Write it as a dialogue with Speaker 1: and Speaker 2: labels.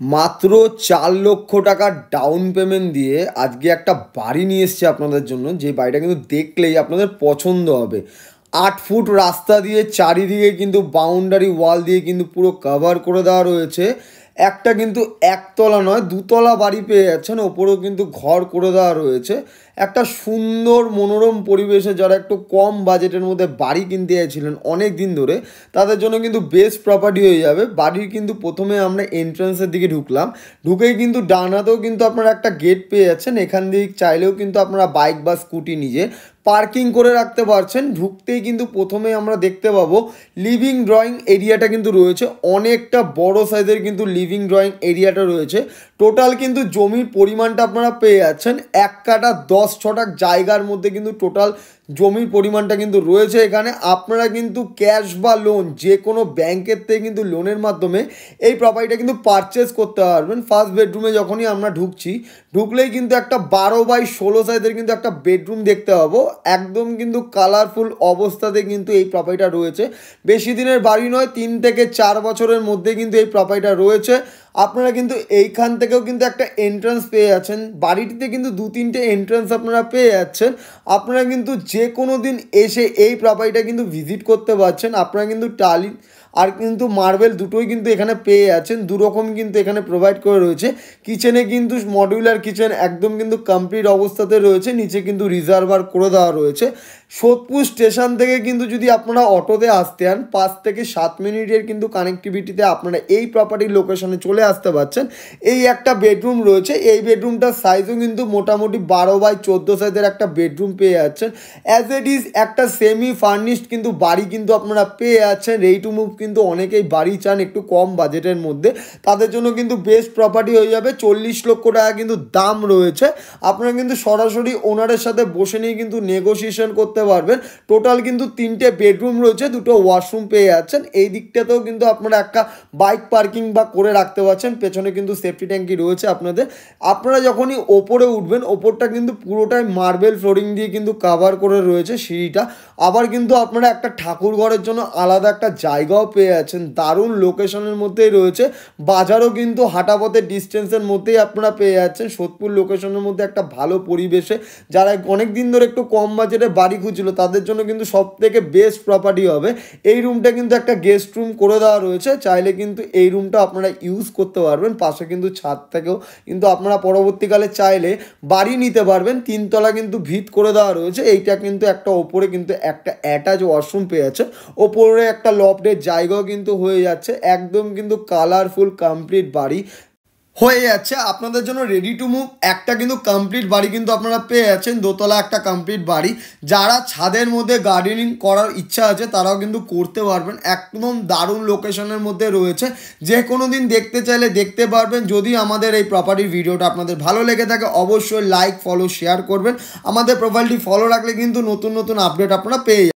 Speaker 1: মাত্র 4 লক্ষ টাকা ডাউন পেমেন্ট দিয়ে আজকে একটা বাড়ি নিয়ে এসেছি আপনাদের জন্য, যে বাড়িটা কিন্তু দেখলেই আপনাদের পছন্দ হবে। 8 ফুট রাস্তা দিয়ে চারিদিকে কিন্তু বাউন্ডারি ওয়াল দিয়ে কিন্তু পুরো কভার করে দেওয়া রয়েছে। একটা কিন্তু একতলা নয়, দুতলা বাড়ি পেয়ে যাচ্ছেন, ওপরেও কিন্তু ঘর করে দেওয়া রয়েছে। একটা সুন্দর মনোরম পরিবেশে যারা একটু কম বাজেটের মধ্যে বাড়ি কিনতে চাইছিলেন অনেক দিন ধরে, তাদের জন্য কিন্তু বেস্ট প্রপার্টি হয়ে যাবে। বাড়ির কিন্তু প্রথমে আমরা এন্ট্রান্সের দিকে ঢুকলাম, ঢুকেই কিন্তু ডান হাতেও কিন্তু আপনারা একটা গেট পেয়ে যাচ্ছেন। এখান দিয়ে চাইলেও কিন্তু আপনারা বাইক বা স্কুটি নিজে পার্কিং করে রাখতে পারছেন। ঢুকতেই কিন্তু প্রথমে আমরা দেখতে পাবো লিভিং ড্রয়িং এরিয়াটা কিন্তু রয়েছে, অনেকটা বড় সাইজের কিন্তু লিভিং ড্রয়িং এরিয়াটা রয়েছে। টোটাল কিন্তু জমির পরিমাণটা আপনারা পেয়ে যাচ্ছেন 1 কাঠা 10 ছটাক জায়গার মধ্যে কিন্তু টোটাল জমির পরিমাণটা কিন্তু রয়েছে। এখানে আপনারা কিন্তু ক্যাশ বা লোন যে কোনো ব্যাংকের থেকে কিন্তু লোনের মাধ্যমে এই প্রপার্টিটা কিন্তু পারচেস করতে পারবেন। ফার্স্ট বেডরুমে যখনই আমরা ঢুকলেই কিন্তু একটা 12x16 সাইজের কিন্তু একটা বেডরুম দেখতে পাবো। একদম কিন্তু কালারফুল অবস্থাতে কিন্তু এই প্রপার্টিটা রয়েছে। বেশি দিনের বাড়ি নয়, 3 থেকে 4 বছরের মধ্যে কিন্তু এই প্রপার্টিটা রয়েছে। আপনারা কিন্তু এইখান থেকেও কিন্তু একটা এন্ট্রান্স পেয়ে যাচ্ছেন। বাড়িটিতে কিন্তু 2-3টে এন্ট্রান্স আপনারা পেয়ে যাচ্ছেন। আপনারা কিন্তু যে কোনো দিন এসে এই প্রপার্টিটা কিন্তু ভিজিট করতে পারছেন। আপনারা কিন্তু টালি আর কিন্তু মার্বেল দুটোই কিন্তু এখানে পেয়ে যাচ্ছেন, দুরকম কিন্তু এখানে প্রোভাইড করে রয়েছে। কিচেনে কিন্তু মডিউলার কিচেন একদম কিন্তু কমপ্লিট অবস্থাতে রয়েছে, নিচে কিন্তু রিজার্ভার করে দেওয়া রয়েছে। সোদপুর স্টেশন থেকে কিন্তু যদি আপনারা অটোতে আসতে চান 5 থেকে 7 মিনিটের কিন্তু কানেক্টিভিটিতে আপনারা এই প্রপার্টির লোকেশনে চলে আসতে পারছেন। এই একটা বেডরুম রয়েছে, এই বেডরুমটার সাইজও কিন্তু মোটামুটি 12x14 সাইজের একটা বেডরুম পেয়ে যাচ্ছেন। অ্যাজ ইট ইজ একটা সেমি ফার্নিশড কিন্তু বাড়ি কিন্তু আপনারা পেয়ে যাচ্ছেন। রেডি টু মুভ কিন্তু অনেকেই বাড়ি চান একটু কম বাজেটের মধ্যে, তাদের জন্য কিন্তু বেস্ট প্রপার্টি হয়ে যাবে। 40 লক্ষ টাকা কিন্তু দাম রয়েছে। আপনারা কিন্তু সরাসরি ওনারের সাথে বসে নিয়ে কিন্তু নেগোসিয়েশন করতে পারবেন। টোটাল কিন্তু 3টে বেডরুম রয়েছে, 2টো ওয়াশরুম পেয়ে যাচ্ছেন। এই দিকটাতেও কিন্তু আপনারা একটা বাইক পার্কিং বা করে রাখতে পারছেন। পেছনে কিন্তু সেফটি ট্যাঙ্কি রয়েছে আপনাদের। আপনারা যখনই ওপরে উঠবেন, ওপরটা কিন্তু পুরোটাই মার্বেল ফ্লোরিং দিয়ে কিন্তু কাভার করে রয়েছে সিঁড়িটা। আবার কিন্তু আপনারা একটা ঠাকুর ঘরের জন্য আলাদা একটা জায়গাও পেয়ে যাচ্ছেন, দারুণ লোকেশনের মধ্যেই রয়েছে। বাজারও কিন্তু হাঁটাপথের ডিস্টেন্সের মধ্যেই আপনারা পেয়ে যাচ্ছেন। সোদপুর লোকেশনের মধ্যে একটা ভালো পরিবেশে যারা অনেক দিন ধরে একটু কম বাজেটে বাড়ি খুঁজছিল তাদের জন্য কিন্তু সব থেকে বেস্ট প্রপার্টি হবে। এই রুমটা কিন্তু একটা গেস্ট রুম করে দেওয়া রয়েছে, চাইলে কিন্তু এই রুমটা আপনারা ইউজ করতে পারবেন। পাশে কিন্তু ছাদ থেকেও কিন্তু আপনারা পরবর্তীকালে চাইলে বাড়ি নিতে পারবেন। 3 তলা কিন্তু ভিত করে দেওয়া রয়েছে। এইটা কিন্তু একটা ওপরে কিন্তু একটা অ্যাটাচ ওয়াশরুম পেয়ে যাচ্ছে, ওপরে একটা লফটের জায়গাও কিন্তু হয়ে যাচ্ছে। একদম কিন্তু কালারফুল কমপ্লিট বাড়ি হয়ে যাচ্ছে আপনাদের জন্য রেডি টু মুভ। একটা কিন্তু কমপ্লিট বাড়ি কিন্তু আপনারা পেয়ে যাচ্ছেন, দোতলা একটা কমপ্লিট বাড়ি। যারা ছাদের মধ্যে গার্ডেনিং করার ইচ্ছা আছে তারাও কিন্তু করতে পারবেন। একদম দারুণ লোকেশনের মধ্যে রয়েছে, যে কোনো দিন দেখতে চাইলে দেখতে পারবেন। যদি আমাদের এই প্রপার্টির ভিডিওটা আপনাদের ভালো লেগে থাকে অবশ্যই লাইক, ফলো, শেয়ার করবেন। আমাদের প্রোফাইলটি ফলো রাখলে কিন্তু নতুন নতুন আপডেট আপনারা পেয়ে যাবেন।